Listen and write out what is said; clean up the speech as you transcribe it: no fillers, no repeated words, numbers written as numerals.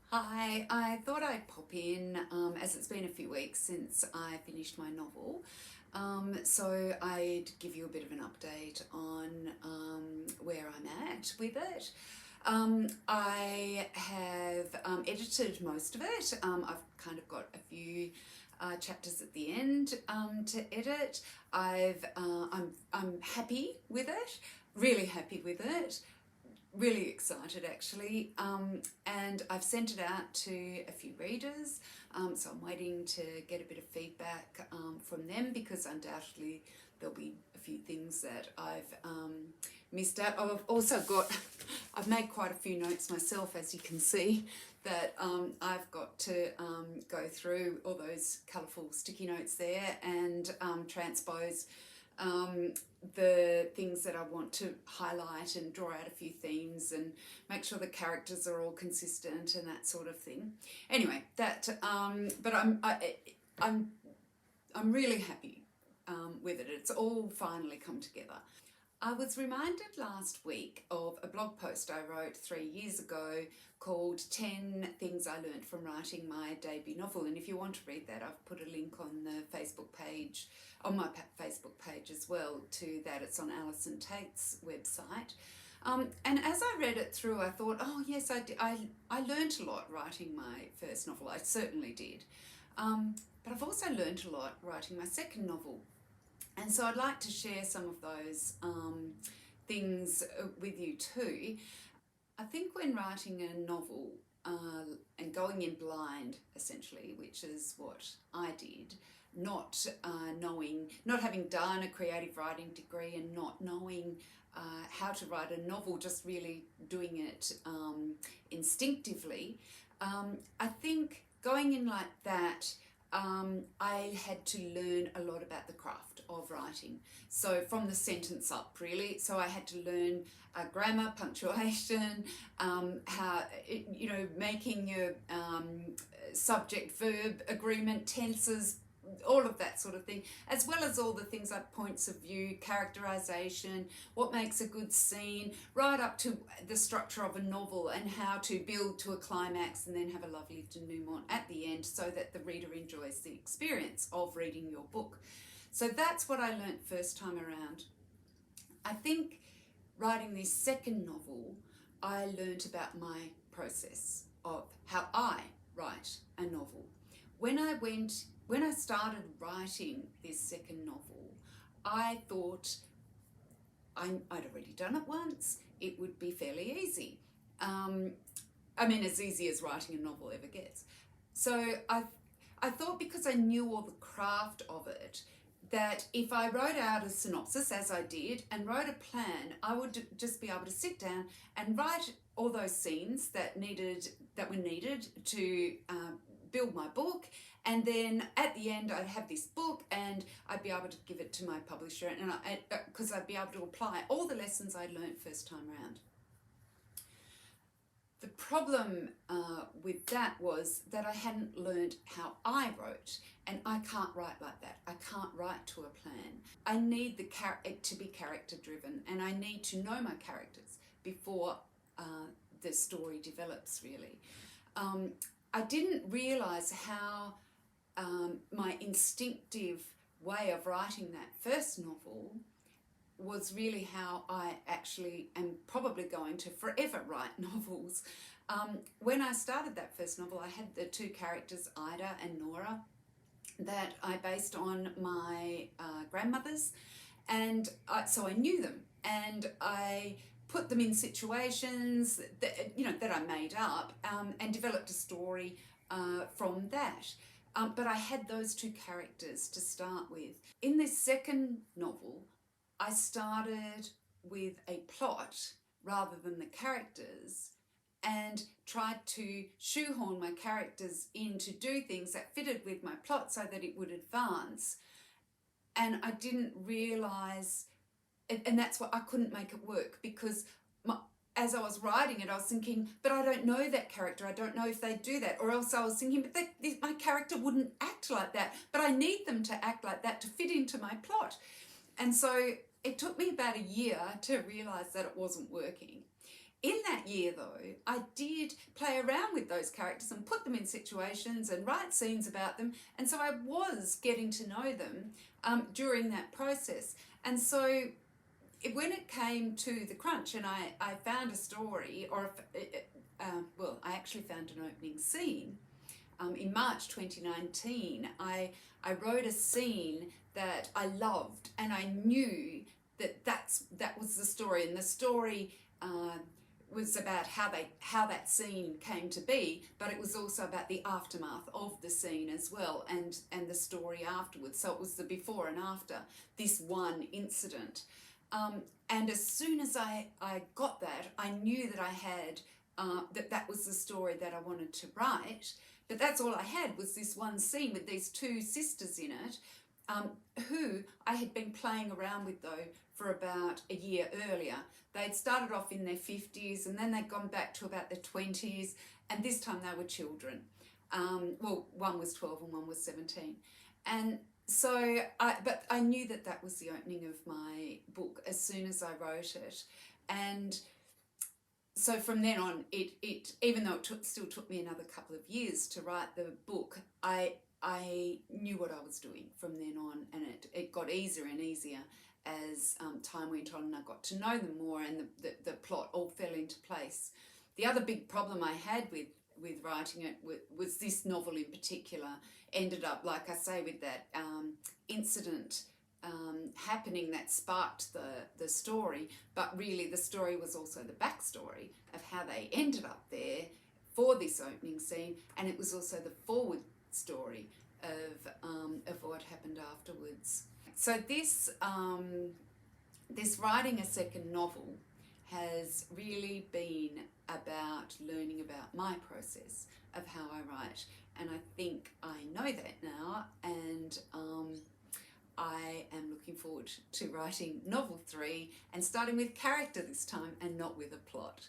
Hi, I thought I'd pop in as it's been a few weeks since I finished my novel. So I'd give you a bit of an update on where I'm at with it. I have edited most of it. I've kind of got a few chapters at the end to edit. I'm happy with it, really happy with it, really excited actually, and I've sent it out to a few readers, so I'm waiting to get a bit of feedback from them, because undoubtedly there'll be a few things that I've missed out. I've also got I've made quite a few notes myself, as you can see, that I've got to go through all those colourful sticky notes there and transpose the things that I want to highlight and draw out a few themes and make sure the characters are all consistent and that sort of thing. Anyway, but I'm really happy with it. It's all finally come together. I was reminded last week of a blog post I wrote 3 years ago called 10 Things I Learned from Writing My Debut Novel. And if you want to read that, I've put a link on the Facebook page, on my Facebook page as well, to that. It's on Alison Tate's website. And as I read it through, I thought, oh yes, I learnt a lot writing my first novel. I certainly did. But I've also learnt a lot writing my second novel. And so I'd like to share some of those things with you too. I think when writing a novel and going in blind, essentially, which is what I did, not not having done a creative writing degree and not knowing how to write a novel, just really doing it instinctively, I think going in like that, I had to learn a lot about the craft of writing. So from the sentence up, really. So I had to learn grammar, punctuation, how, making your subject-verb agreement, tenses, all of that sort of thing, as well as all the things like points of view, characterization, what makes a good scene, right up to the structure of a novel and how to build to a climax and then have a lovely denouement at the end, so that the reader enjoys the experience of reading your book. So that's what I learnt first time around. I think writing this second novel, I learnt about my process of how I write a novel. When I started writing this second novel, I thought I'd already done it once. It would be fairly easy. As easy as writing a novel ever gets. So I thought, because I knew all the craft of it, that if I wrote out a synopsis, as I did, and wrote a plan, I would just be able to sit down and write all those scenes that were needed to build my book, and then at the end I'd have this book and I'd be able to give it to my publisher, and because I'd be able to apply all the lessons I learnt first time round. The problem with that was that I hadn't learned how I wrote, and I can't write like that. I can't write to a plan. I need it to be character driven, and I need to know my characters before the story develops, really. I didn't realise how my instinctive way of writing that first novel was really how I actually am probably going to forever write novels. When I started that first novel, I had the two characters, Ida and Nora, that I based on my grandmothers, and so I knew them, and I put them in situations that I made up, and developed a story from that. But I had those two characters to start with. In this second novel, I started with a plot rather than the characters, and tried to shoehorn my characters in to do things that fitted with my plot so that it would advance. And I didn't realise, and that's why I couldn't make it work, because as I was writing it, I was thinking, but I don't know that character. I don't know if they do that. Or else I was thinking, but my character wouldn't act like that. But I need them to act like that to fit into my plot. And so it took me about a year to realise that it wasn't working. In that year, though, I did play around with those characters and put them in situations and write scenes about them. And so I was getting to know them during that process. And so when it came to the crunch and I found a story, I actually found an opening scene. In March 2019, I wrote a scene that I loved, and I knew that was the story, and the story was about how that scene came to be, but it was also about the aftermath of the scene as well, and the story afterwards. So it was the before and after this one incident. And as soon as I got that, I knew that I had that was the story that I wanted to write. But that's all I had, was this one scene with these two sisters in it, who I had been playing around with, though, for about a year earlier. They'd started off in their 50s, and then they'd gone back to about their 20s, and this time they were children. One was 12 and one was 17. And so, but I knew that was the opening of my book as soon as I wrote it. And so from then on, it even though it still took me another couple of years to write the book, I knew what I was doing from then on, and it got easier and easier as time went on, and I got to know them more, and the plot all fell into place. The other big problem I had with writing it was this novel in particular ended up, like I say, with that incident happening that sparked the story, but really the story was also the backstory of how they ended up there for this opening scene, and it was also the forward story of what happened afterwards. So this writing a second novel has really been about learning about my process of how I write, and I think I know that now, and I am looking forward to writing novel 3 and starting with character this time and not with a plot.